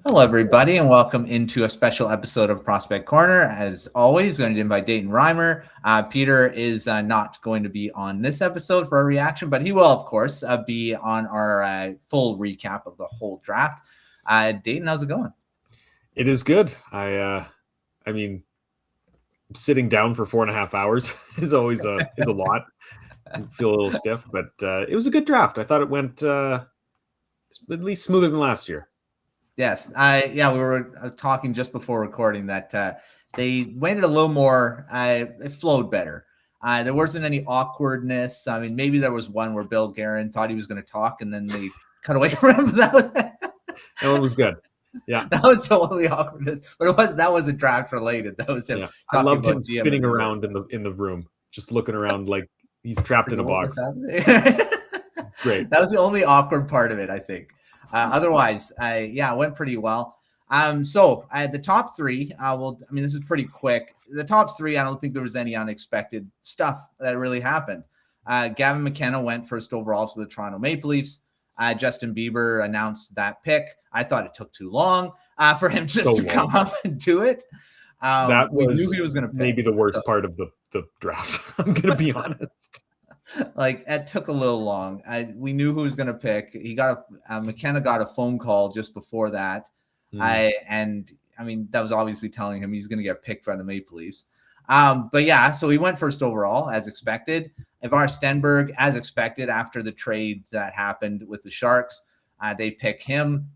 Hello, everybody, and welcome into a special episode of Prospect Corner. As always, joined in by Dayton Reimer. Peter is not going to be on this episode for a reaction, but he will, of course, be on our full recap of the whole draft. Dayton, how's it going? It is good. I mean, sitting down for 4.5 hours is always a lot. I feel a little stiff, but it was a good draft. I thought it went at least smoother than last year. Yes, we were talking just before recording that they went a little more. It flowed better. There wasn't any awkwardness. I mean, maybe there was one where Bill Guerin thought he was going to talk, and then they cut away from him. That one was good. Yeah, that was the only awkwardness, but that wasn't draft related. That was him. Yeah. I loved him spinning around in the room, just looking around like he's trapped in a box. Great. That was the only awkward part of it, I think. Otherwise, it went pretty well. So the top three, this is pretty quick. The top three, I don't think there was any unexpected stuff that really happened. Gavin McKenna went first overall to the Toronto Maple Leafs. Justin Bieber announced that pick. I thought it took too long for him to come up and do it. We knew he was going to pick. Maybe the worst part of the draft. I'm going to be honest. Like, it took a little long. We knew who was going to pick. McKenna got a phone call just before that. That was obviously telling him he's going to get picked by the Maple Leafs. So he went first overall as expected. Ivar Stenberg, as expected, after the trades that happened with the Sharks, they pick him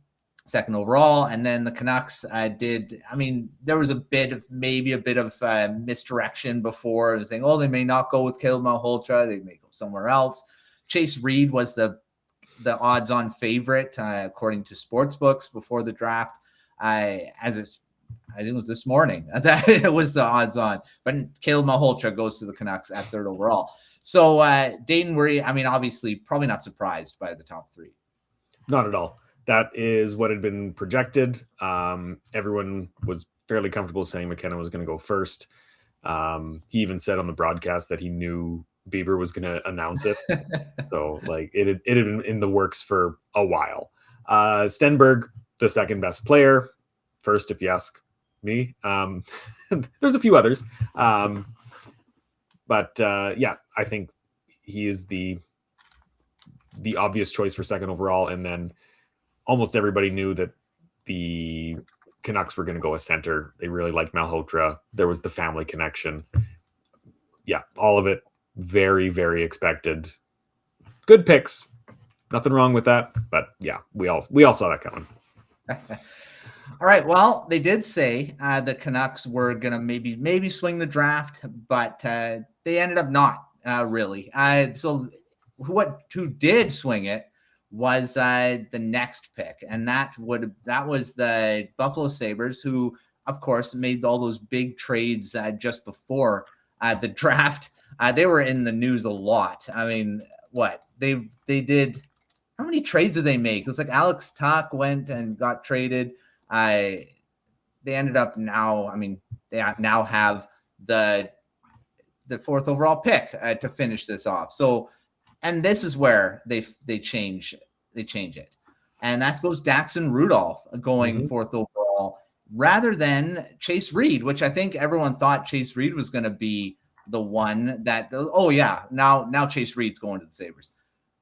second overall. And then the Canucks there was a bit of misdirection before. It was saying, they may not go with Caleb Malhotra. They may go somewhere else. Chase Reed was the odds-on favorite, according to sportsbooks before the draft. I think it was this morning that it was the odds-on. But Caleb Malhotra goes to the Canucks at third overall. So, Dayton, obviously probably not surprised by the top three. Not at all. That is what had been projected. Everyone was fairly comfortable saying McKenna was going to go first. He even said on the broadcast that he knew Bieber was going to announce it. So, it had been in the works for a while. Stenberg, the second best player, first, if you ask me. There's a few others. I think he is the obvious choice for second overall. And then almost everybody knew that the Canucks were going to go a center. They really liked Malhotra. There was the family connection. Yeah, all of it very, very expected. Good picks. Nothing wrong with that. But yeah, we all saw that coming. All right. Well, they did say the Canucks were going to maybe swing the draft, but they ended up not really. So who did swing it was the next pick, and that was the Buffalo Sabres, who, of course, made all those big trades just before the draft. They were in the news a lot. I mean, what they did? How many trades did they make? It was like Alex Tuch went and got traded. They ended up now. They now have the fourth overall pick to finish this off. So. And this is where they change it. And that goes Daxon Rudolph going fourth overall rather than Chase Reed, which I think everyone thought Chase Reed was going to be the one that, now Chase Reed's going to the Sabres.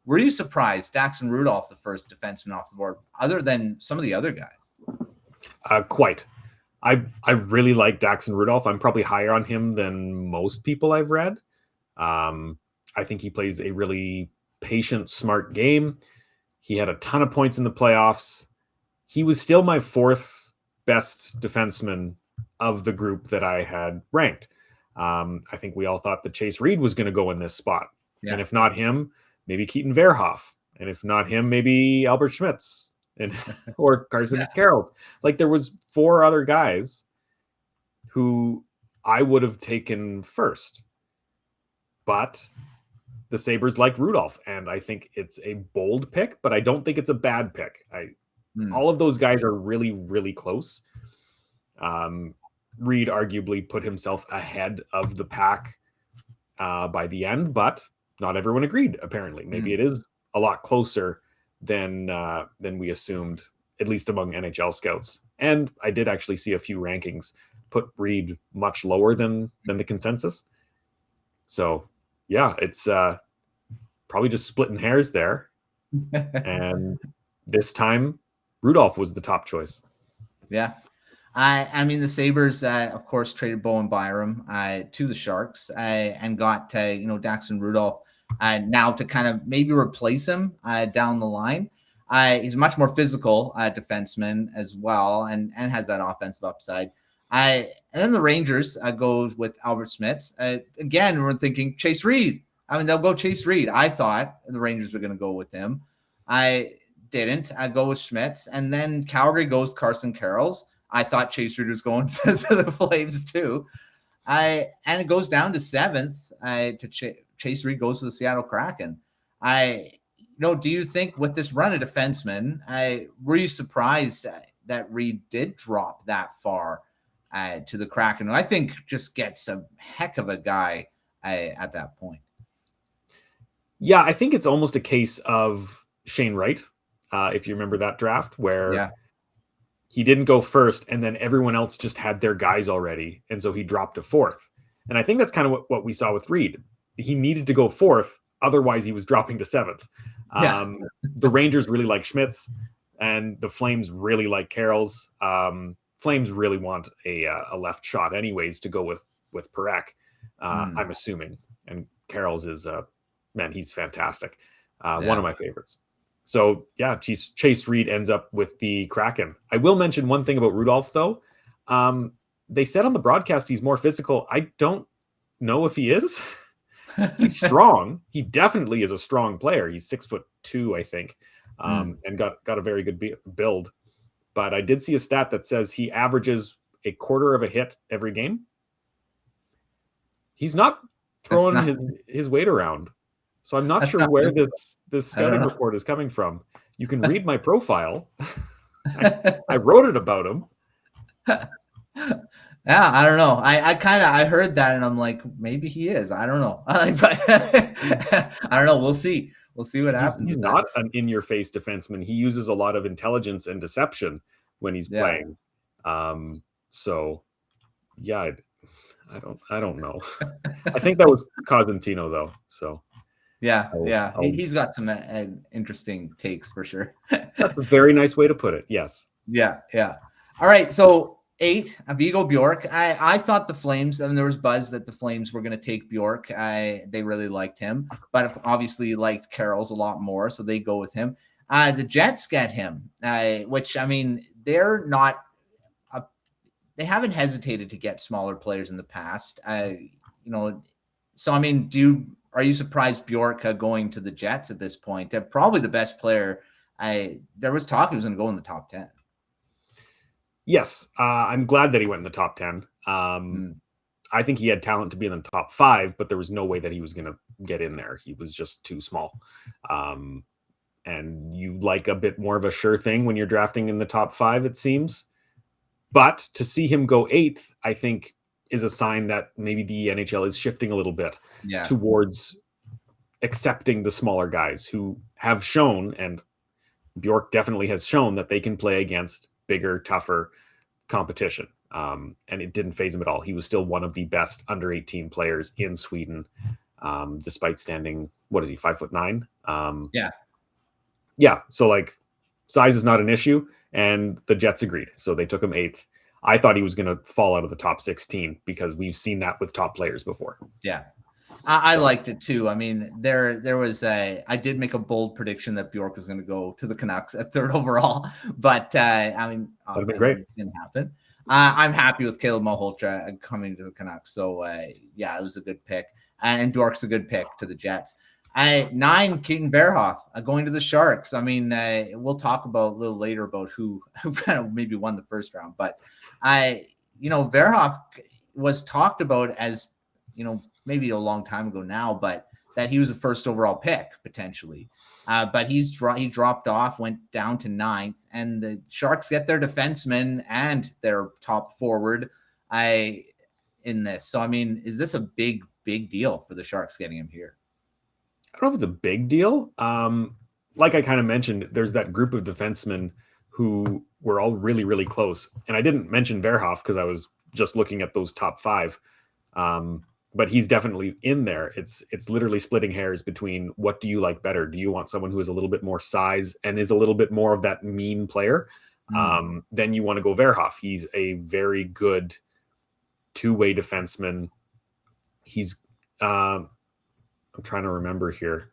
Were you surprised Daxon Rudolph, the first defenseman off the board, other than some of the other guys? Quite. I really like Daxon Rudolph. I'm probably higher on him than most people I've read. I think he plays a really patient, smart game. He had a ton of points in the playoffs. He was still my fourth best defenseman of the group that I had ranked. I think we all thought that Chase Reed was going to go in this spot. Yeah. And if not him, maybe Keaton Verhoff. And if not him, maybe Albert Schmitz or Carson Carroll. There was four other guys who I would have taken first. But the Sabres liked Rudolph, and I think it's a bold pick, but I don't think it's a bad pick. All of those guys are really, really close. Reed arguably put himself ahead of the pack by the end, but not everyone agreed, apparently. Maybe it is a lot closer than we assumed at least among NHL scouts. And I did actually see a few rankings put Reed much lower than the consensus. So yeah, it's probably just splitting hairs there. And this time, Rudolph was the top choice. Yeah. I mean, the Sabres, of course, traded Bowen Byram to the Sharks and got, Daxon Rudolph now to kind of maybe replace him down the line. He's a much more physical defenseman as well and has that offensive upside. And then the Rangers go with Albert Smits. Again, we're thinking Chase Reed. I mean, they'll go Chase Reed. I thought the Rangers were going to go with him. I didn't. I go with Schmitz. And then Calgary goes Carson Carrolls. I thought Chase Reed was going to the Flames too. And it goes down to 7th. Chase Reed goes to the Seattle Kraken. Do you think with this run of defensemen, were you surprised that Reed did drop that far to the Kraken? Who I think just gets a heck of a guy at that point. Yeah, I think it's almost a case of Shane Wright, if you remember that draft, where he didn't go first and then everyone else just had their guys already. And so he dropped to 4th. And I think that's kind of what we saw with Reed. He needed to go 4th. Otherwise, he was dropping to 7th. The Rangers really like Schmitz and the Flames really like Carrolls. Flames really want a left shot anyways to go with Parekh, I'm assuming. And Carrolls is, he's fantastic. One of my favorites. So, yeah, Chase Reed ends up with the Kraken. I will mention one thing about Rudolph, though. They said on the broadcast he's more physical. I don't know if he is. He's strong. He definitely is a strong player. He's 6'2", I think, and got a very good build. But I did see a stat that says he averages a quarter of a hit every game. He's not throwing his weight around. So I'm not sure where this scouting report is coming from. You can read my profile. I wrote it about him. Yeah, I don't know. I heard that and I'm like, maybe he is. I don't know. But I don't know. We'll see. We'll see what happens. He's not an in-your-face defenseman. He uses a lot of intelligence and deception when he's playing. So yeah, I don't know. I think that was Cosentino though. So he's got some interesting takes for sure. That's a very nice way to put it. Yes. Yeah. All right. So 8, Vigo Bjork. I thought the Flames, and there was buzz that the Flames were going to take Bjork. They really liked him, but obviously liked Carrolls a lot more, so they go with him. The Jets get him, which, I mean, they're not. They haven't hesitated to get smaller players in the past. So I mean, are you surprised Bjork going to the Jets at this point? Probably the best player. There was talk he was going to go in the top 10. Yes, I'm glad that he went in the top 10. I think he had talent to be in the top 5, but there was no way that he was going to get in there. He was just too small. And you like a bit more of a sure thing when you're drafting in the top 5, it seems. But to see him go 8th, I think, is a sign that maybe the NHL is shifting a little bit towards accepting the smaller guys who have shown, and Bjork definitely has shown, that they can play against bigger, tougher competition. And it didn't faze him at all. He was still one of the best under 18 players in Sweden, despite standing, 5'9"? Yeah. So like size is not an issue, and the Jets agreed. So they took him 8th. I thought he was going to fall out of the top 16 because we've seen that with top players before. Yeah. I liked it too. I mean, there was I did make a bold prediction that Bjork was going to go to the Canucks at 3rd overall, but I mean, that'd be great. It didn't happen. I'm happy with Caleb Malhotra coming to the Canucks. So it was a good pick, and Bjork's a good pick to the Jets. 9, Keaton Verhoff going to the Sharks. I mean, we'll talk about a little later about who kind of maybe won the first round, but Verhoff was talked about as, maybe a long time ago now, but that he was the 1st overall pick potentially. But he dropped off, went down to 9th, and the Sharks get their defenseman and their top forward in this. So, I mean, is this a big deal for the Sharks getting him here? I don't know if it's a big deal. Like I kind of mentioned, there's that group of defensemen who were all really, really close. And I didn't mention Verhoff because I was just looking at those top 5. But he's definitely in there. It's literally splitting hairs between what do you like better? Do you want someone who has a little bit more size and is a little bit more of that mean player? Then you want to go Verhoff. He's a very good two-way defenseman. He's I'm trying to remember here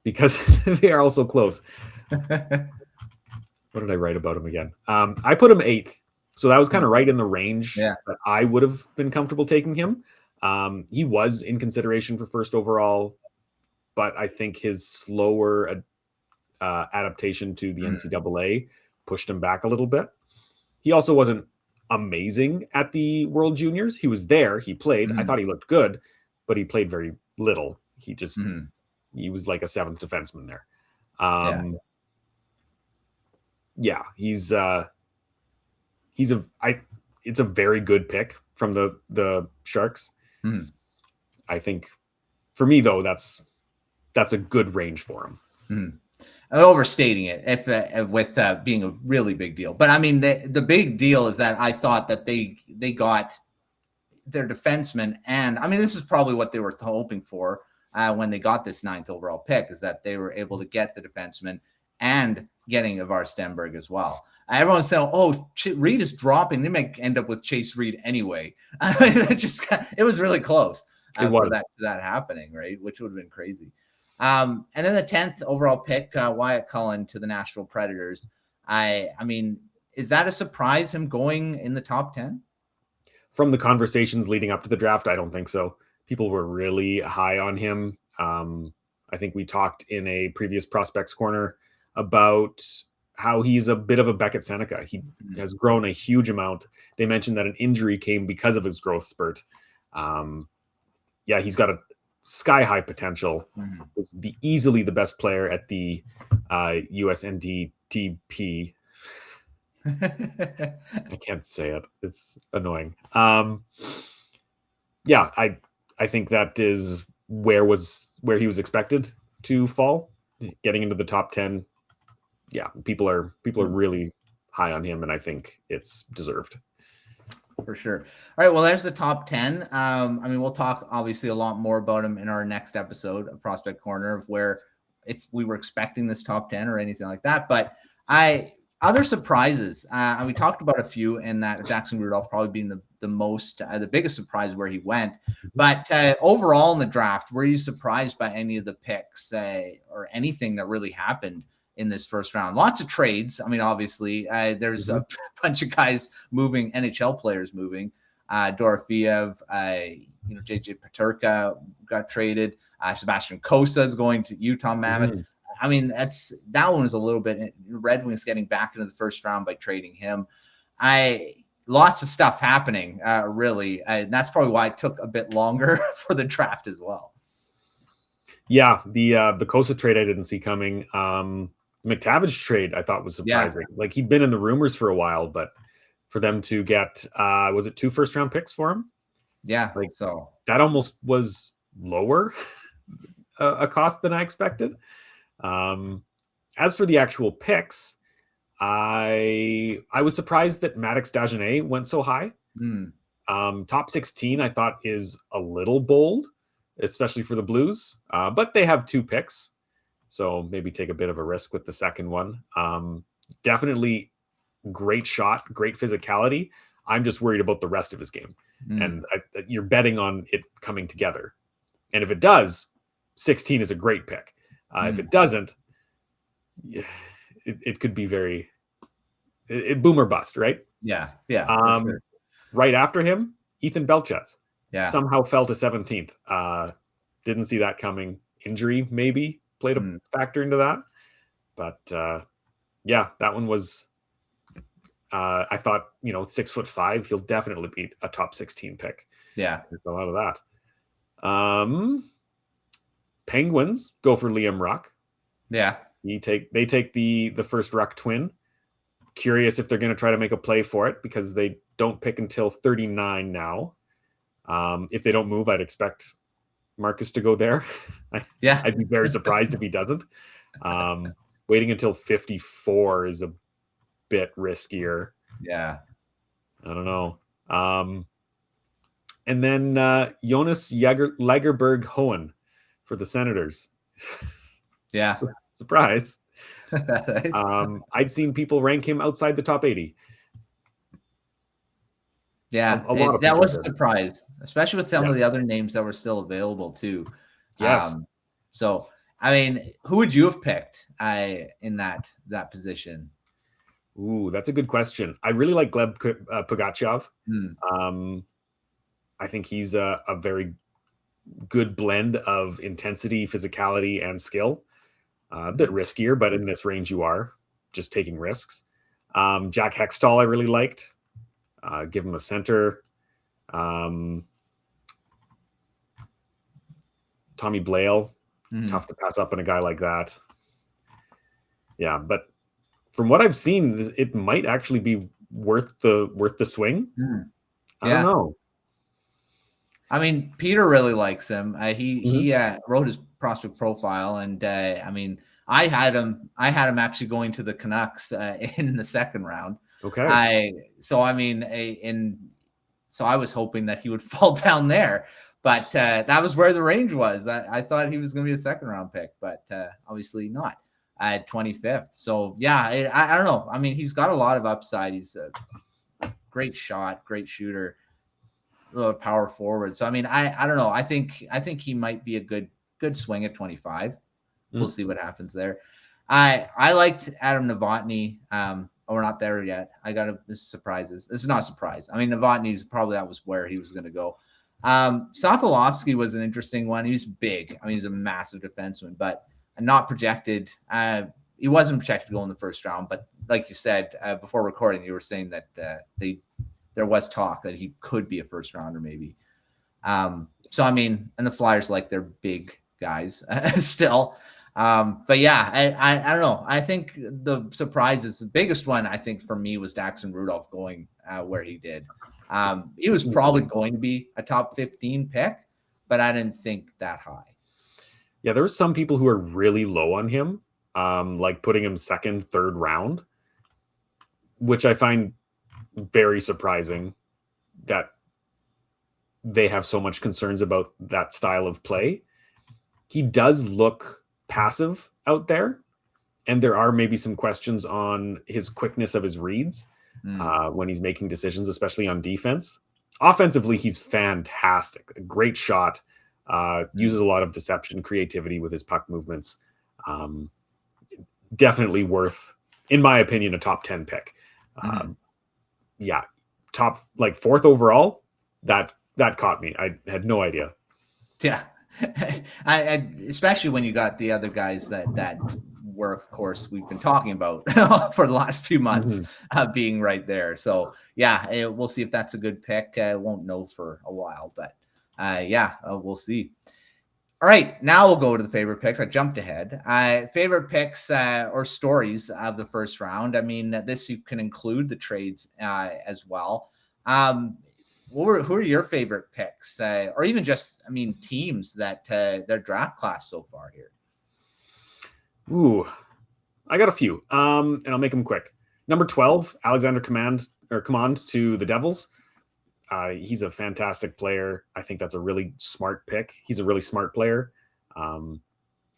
because they are all so close. What did I write about him again? I put him 8th. So that was kind of right in the range that I would have been comfortable taking him. He was in consideration for first overall, but I think his slower adaptation to the NCAA pushed him back a little bit. He also wasn't amazing at the World Juniors. He was there. He played. I thought he looked good, but he played very little. He just he was like a 7th defenseman there. It's a very good pick from the Sharks. I think for me though, that's a good range for him. I'm overstating it if with being a really big deal, but I mean the big deal is that I thought that they got their defenseman, and I mean this is probably what they were hoping for when they got this 9th overall pick, is that they were able to get the defenseman and getting Ivar Stenberg as well. Everyone's saying, "Oh, Reed is dropping. They might end up with Chase Reed anyway." It was really close for that happening, right? Which would have been crazy. And then the 10th overall pick, Wyatt Cullen to the Nashville Predators. I mean, is that a surprise, him going in the top 10? From the conversations leading up to the draft, I don't think so. People were really high on him. I think we talked in a previous Prospects Corner about how he's a bit of a Beckett Seneca. He has grown a huge amount. They mentioned that an injury came because of his growth spurt. He's got a sky-high potential. Easily the best player at the USNTTP. I can't say it. It's annoying. I think that is where he was expected to fall. Getting into the top 10. Yeah, people are really high on him, and I think it's deserved. For sure. All right, well, there's the top 10. I mean, we'll talk obviously a lot more about him in our next episode of Prospect Corner, of where if we were expecting this top 10 or anything like that. But other surprises, and we talked about a few, and that Jackson Rudolph probably being the biggest surprise where he went. But overall in the draft, were you surprised by any of the picks or anything that really happened in this first round? Lots of trades. I mean, obviously, there's a bunch of guys moving, NHL players moving. Dorofeev, JJ Peterka got traded. Sebastian Cossa is going to Utah Mammoth. I mean, that one was a little bit. Red Wings getting back into the first round by trading him. Lots of stuff happening, really. And that's probably why it took a bit longer for the draft as well. Yeah, the Cossa trade I didn't see coming. McTavish trade I thought was surprising. Yeah. Like, he'd been in the rumors for a while, but for them to get was it 2 first-round picks for him? Yeah, so that almost was lower a cost than I expected. As for the actual picks, I was surprised that Maddox Dagenet went so high. Top 16 I thought is a little bold, especially for the Blues, but they have 2 picks, so maybe take a bit of a risk with the second one. Definitely great shot, great physicality. I'm just worried about the rest of his game, and you're betting on it coming together. And if it does, 16 is a great pick. If it doesn't, it could be very boom or bust, right? Yeah. Sure. Right after him, Ethan Belchetz. Yeah. Somehow fell to 17th. Didn't see that coming. Injury maybe played a factor into that. But that one was. I thought 6'5", he'll definitely be a top 16 pick. Yeah, there's a lot of that. Penguins go for Liam Ruck. Yeah, they take the first Ruck twin. Curious if they're going to try to make a play for it, because they don't pick until 39 now. If they don't move, I'd expect Marcus to go there. I'd be very surprised if he doesn't. Waiting until 54 is a bit riskier. Yeah. I don't know. And then Jonas Lagerberg Hohen for the Senators. Yeah. Surprise. Right. I'd seen people rank him outside the top 80. Yeah, A lot of that people was a did. surprise, especially with some Yeah. of the other names that were still available too. Yes. So I mean, who would you have picked in that position? Ooh, that's a good question. I really like Gleb Pugachev. Hmm. I think he's a very good blend of intensity, physicality, and skill. A bit riskier, but in this range you are just taking risks. Jack Hextall I really liked. Give him a center. Tommy Blale, tough to pass up on a guy like that. Yeah, but from what I've seen, it might actually be worth the swing. I don't know. I mean, Peter really likes him. He wrote his prospect profile, and I mean, I had him actually going to the Canucks in the second round. Okay. So I mean, so I was hoping that he would fall down there, but that was where the range was. I thought he was going to be a second round pick, but obviously not at 25th. So yeah, I don't know. I mean, he's got a lot of upside. He's a great shot, great shooter, power forward. So I mean, I don't know. I think he might be a good swing at 25. We'll see what happens there. I liked Adam Novotny. We're not there yet. I got surprises. It's not a surprise. I mean, Novotny's probably that was where he was going to go. Sokolovsky was an interesting one. He's big. I mean, he's a massive defenseman, but not projected. He wasn't projected to go in the first round, but like you said before recording, you were saying that there was talk that he could be a first rounder maybe. So I mean, and the Flyers like their big guys still. But yeah, I don't know. I think the surprise is the biggest one. I think for me was Daxon Rudolph going where he did. He was probably going to be a top 15 pick, but I didn't think that high. Yeah, there were some people who are really low on him, like putting him second, third round, which I find very surprising that they have so much concerns about that style of play. He does look passive out there, and there are maybe some questions on his quickness of his reads when he's making decisions, especially on defense. Offensively, he's fantastic. A great shot. Uses a lot of deception, creativity with his puck movements. Definitely worth, in my opinion, a top 10 pick. Yeah, top like fourth overall. That caught me. I had no idea. Yeah, I especially when you got the other guys that were, of course, we've been talking about for the last few months being right there. So yeah, we'll see if that's a good pick. Won't know for a while, but yeah, we'll see. All right, now we'll go to the favorite picks. I jumped ahead. Favorite picks or stories of the first round. I mean, this you can include the trades as well. Who are your favorite picks, or even just, I mean, teams that their draft class so far here? Ooh, I got a few, and I'll make them quick. Number 12, Alexander Command to the Devils. He's a fantastic player. I think that's a really smart pick. He's a really smart player. I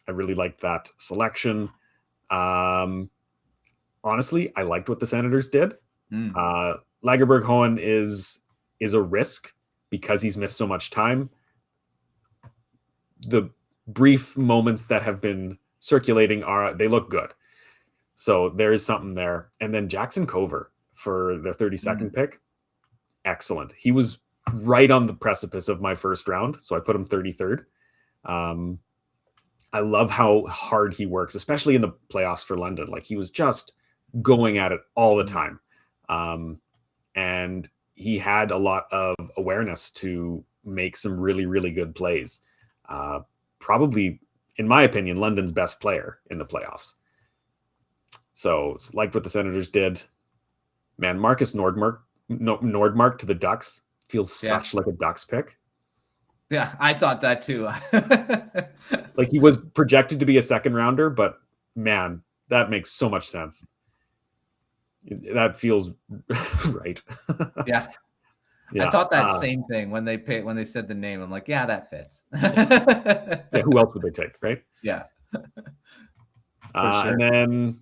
really liked that selection. Honestly, I liked what the Senators did. Lagerberg Hohen is a risk because he's missed so much time. The brief moments that have been circulating they look good. So there is something there. And then Jackson Cover for the 32nd pick. Excellent. He was right on the precipice of my first round, so I put him 33rd. I love how hard he works, especially in the playoffs for London. Like, he was just going at it all the time. And he had a lot of awareness to make some really, really good plays. Probably, in my opinion, London's best player in the playoffs. So, liked what the Senators did. Man, Marcus Nordmark to the Ducks feels such like a Ducks pick. Yeah, I thought that too. Like, he was projected to be a second rounder, but man, that makes so much sense. That feels right. Yeah. Yeah. I thought that same thing when they said the name. I'm like, yeah, that fits. Yeah, who else would they take, right? Yeah. For sure. And then,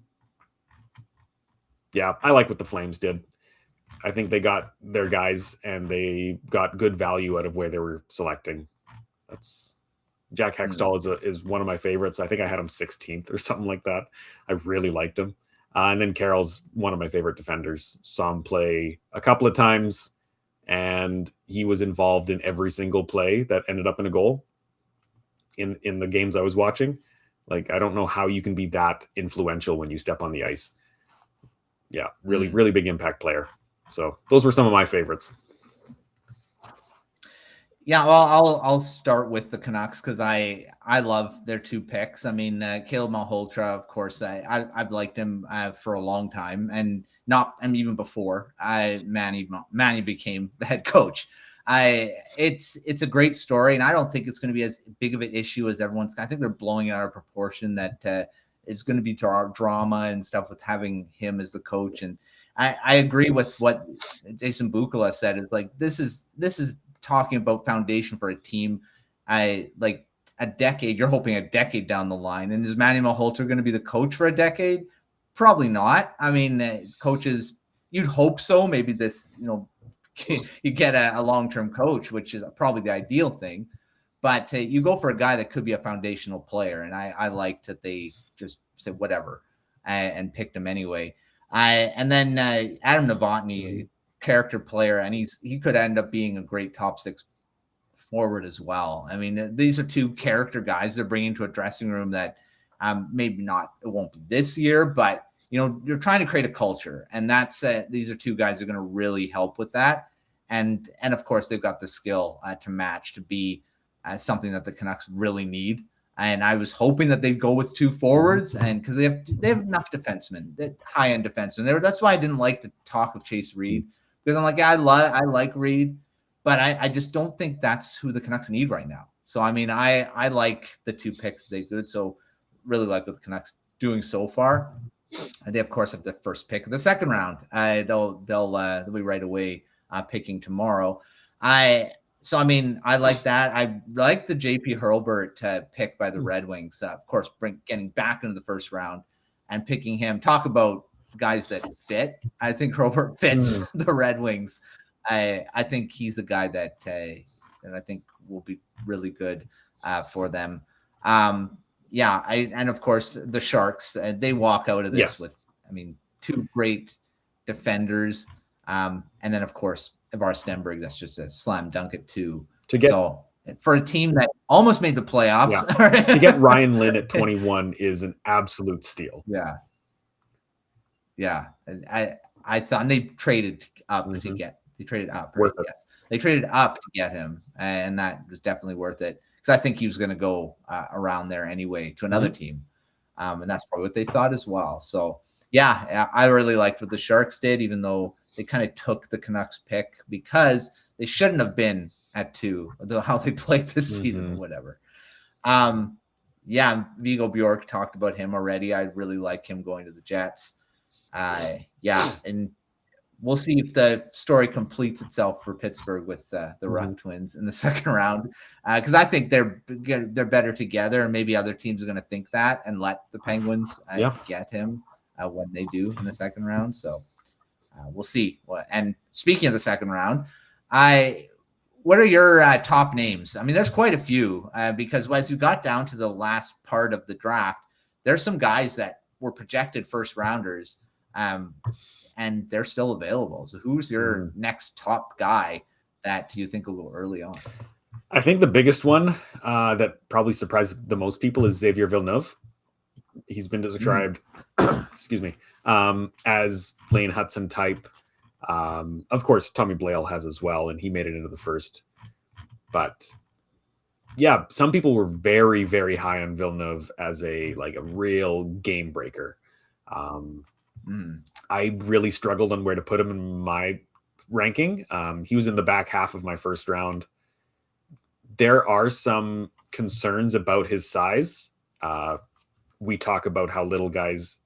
yeah, I like what the Flames did. I think they got their guys and they got good value out of where they were selecting. That's Jack Hextall is one of my favorites. I think I had him 16th or something like that. I really liked him. And then Carroll's one of my favorite defenders. Saw him play a couple of times, and he was involved in every single play that ended up in a goal in the games I was watching. Like, I don't know how you can be that influential when you step on the ice. Yeah, really big impact player. So those were some of my favorites. Yeah, well, I'll start with the Canucks because I love their two picks. I mean, Caleb Malhotra, of course, I've liked him for a long time, and even before Manny became the head coach. It's a great story, and I don't think it's going to be as big of an issue as everyone's. I think they're blowing it out of proportion that it's going to be drama and stuff with having him as the coach. And I agree with what Jason Bukala said. Is like this is talking about foundation for a team. Like a decade. You're hoping a decade down the line, and is Manny Malhotra going to be the coach for a decade? Probably not. I mean, coaches, you'd hope so. Maybe this, you get a long-term coach, which is probably the ideal thing. But you go for a guy that could be a foundational player, and I liked that they just said whatever and picked him anyway. And then Adam Novotny, character player, and he could end up being a great top six forward as well. I mean, these are two character guys they're bringing to a dressing room that maybe not, it won't be this year, but you're trying to create a culture, and that's these are two guys that are going to really help with that. And of course, they've got the skill to match, to be something that the Canucks really need. And I was hoping that they'd go with two forwards, and because they have enough defensemen, high end defensemen. That's why I didn't like the talk of Chase Reed, because I'm like, I like Reed, but I just don't think that's who the Canucks need right now. So I mean, I like the two picks they did. So really like what the Canucks doing so far. And they of course have the first pick of the second round. They'll be right away picking tomorrow. So, I mean, I like that. I like the JP Hurlburt pick by the Red Wings. Of course, getting back into the first round and picking him. Talk about guys that fit. I think Hurlburt fits the Red Wings. I think he's the guy that I think will be really good for them. And of course, the Sharks, they walk out of this with, I mean, two great defenders. And then, of course, Ivar Stenberg, that's just a slam dunk at 2. So for a team that almost made the playoffs. To get Ryan Lynn at 21 is an absolute steal. Yeah. And I thought, and they traded up to get, they traded up. Right? Yes. They traded up to get him, and that was definitely worth it. Because I think he was going to go around there anyway to another team. And that's probably what they thought as well. So, yeah, I really liked what the Sharks did, even though they kind of took the Canucks pick because they shouldn't have been at 2, how they played this season or whatever. Viggo Bjork, talked about him already. I really like him going to the Jets. And we'll see if the story completes itself for Pittsburgh with the Ruck Twins in the second round, because I think they're better together, and maybe other teams are going to think that and let the Penguins get him when they do in the second round. So we'll see. And speaking of the second round, what are your top names? I mean, there's quite a few because as you got down to the last part of the draft, there's some guys that were projected first rounders. And they're still available. So who's your next top guy that you think will go early on? I think the biggest one that probably surprised the most people is Xavier Villeneuve. He's been described, as Lane Hudson type. Of course, Tommy Blale has as well, and he made it into the first. But yeah, some people were very, very high on Villeneuve as a real game breaker. I really struggled on where to put him in my ranking. He was in the back half of my first round. There are some concerns about his size. We talk about how little guys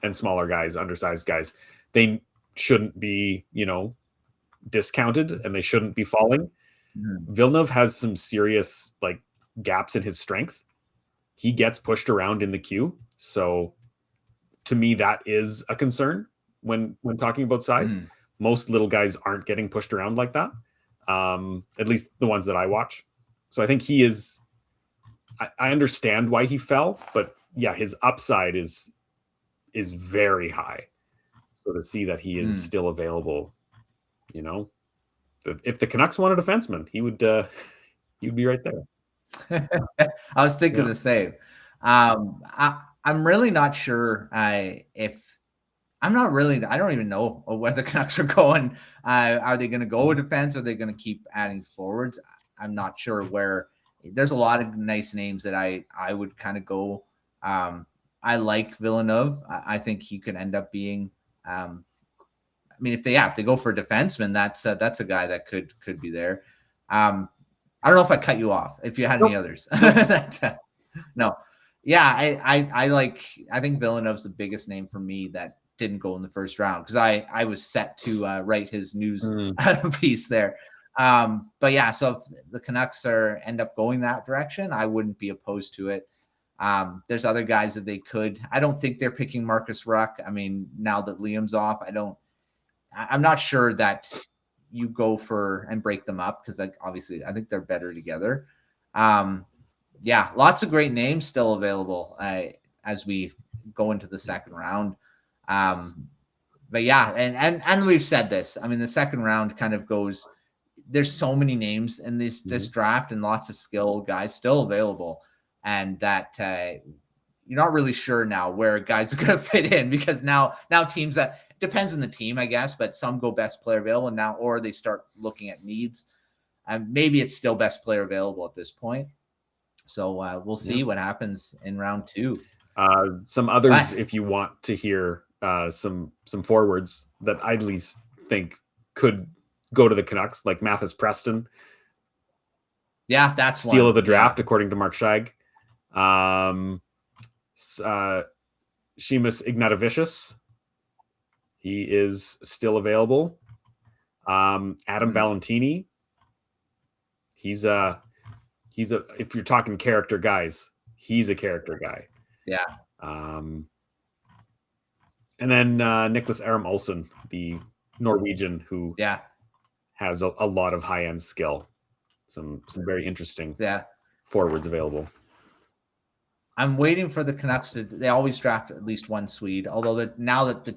and smaller guys, undersized guys, they shouldn't be, discounted and they shouldn't be falling. Villeneuve has some serious like gaps in his strength. He gets pushed around in the queue. So to me, that is a concern when talking about size. Most little guys aren't getting pushed around like that. At least the ones that I watch. So I think he is, I understand why he fell, but yeah, his upside is very high. So to see that he is still available, if the Canucks want a defenseman, he would be right there. I was thinking the same. I'm really not sure I don't even know where the Canucks are going. Are they going to go with defense? Are they going to keep adding forwards? I'm not sure where. There's a lot of nice names that I would kind of go. I like Villeneuve. I think he could end up being. I mean, if they go for a defenseman, that's a guy that could be there. I don't know if I cut you off. If you had any others, no. Yeah, I think Villeneuve's the biggest name for me that didn't go in the first round because I was set to write his news piece there. But yeah, so if the Canucks end up going that direction, I wouldn't be opposed to it. There's other guys that they could. I don't think they're picking Marcus Ruck. I mean, now that Liam's off, I'm not sure that you go for and break them up because obviously I think they're better together. Yeah, lots of great names still available as we go into the second round. But yeah, and we've said this. I mean, the second round kind of goes. There's so many names in this draft and lots of skill guys still available, and that you're not really sure now where guys are going to fit in because now teams that depends on the team, I guess, but some go best player available now, or they start looking at needs. Maybe it's still best player available at this point. So we'll see what happens in round 2. Some others, if you want to hear some forwards that I at least think could go to the Canucks, like Mathis Preston. Yeah, that's steal of the draft, according to Mark Scheig. Seamus Ignatavicius, he is still available. Adam Valentini, he's if you're talking character guys, he's a character guy. Yeah. And then Nicholas Aram Olsen, the Norwegian, who has a lot of high-end skill. Some very interesting forwards available. I'm waiting for the Canucks they always draft at least one Swede, although the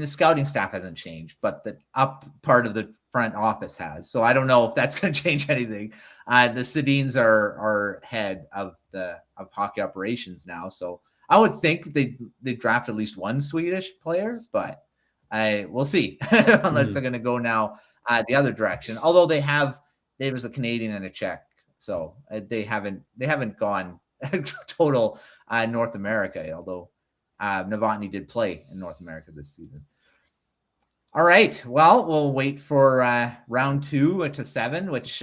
scouting staff hasn't changed, but the up part of the front office has. So I don't know if that's going to change anything. The Sedins are head of hockey operations now. So I would think they draft at least one Swedish player, but we'll see unless they're going to go now the other direction. Although there was a Canadian and a Czech, so they haven't gone total North America. Although Novotny did play in North America this season. All right, well, we'll wait for round 2 to 7, which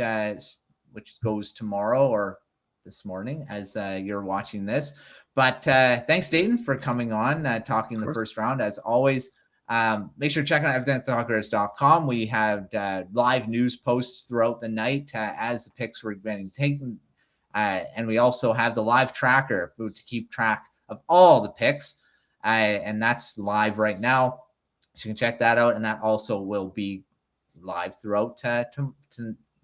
goes tomorrow or this morning as you're watching this. But thanks, Dayton, for coming on, talking the first round. As always, make sure to check out everythingthatthehockeyers.com. We have live news posts throughout the night as the picks were getting taken. And we also have the live tracker to keep track of all the picks. And that's live right now. So you can check that out. And that also will be live throughout to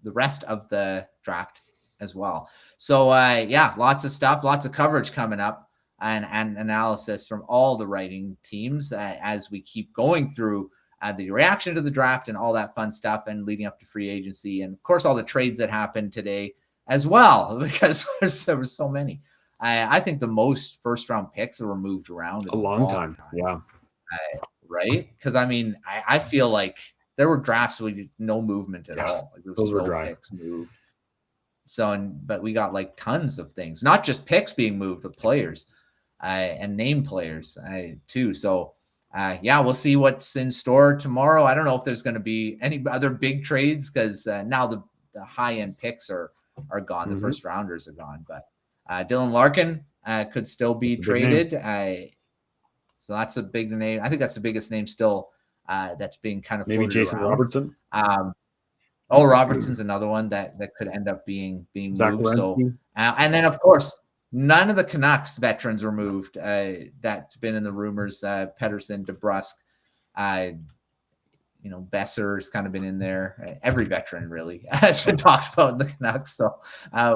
the rest of the draft as well. So lots of stuff, lots of coverage coming up and analysis from all the writing teams as we keep going through the reaction to the draft and all that fun stuff and leading up to free agency. And of course, all the trades that happened today as well, because there were so many. I think the most first round picks that were moved around a long time. Yeah. Right. Cause I feel like there were drafts with no movement at all. Like there was those were dry. Picks moved. So, but we got like tons of things, not just picks being moved, but players and name players too. So we'll see what's in store tomorrow. I don't know if there's going to be any other big trades because now the high end picks are gone. The first rounders are gone, but Dylan Larkin could still be traded. So that's a big name. I think that's the biggest name still that's being kind of Maybe floated Jason around. Robertson. Robertson's another one that could end up being Zach moved. So, Werenski. and then of course, none of the Canucks veterans were moved. That's been in the rumors. Pettersson, DeBrusk, Besser's kind of been in there. Every veteran really has been talked about in the Canucks. So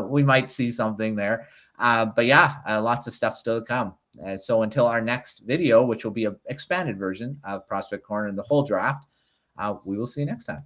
we might see something there. But yeah, lots of stuff still to come. So until our next video, which will be an expanded version of Prospect Corner and the whole draft, we will see you next time.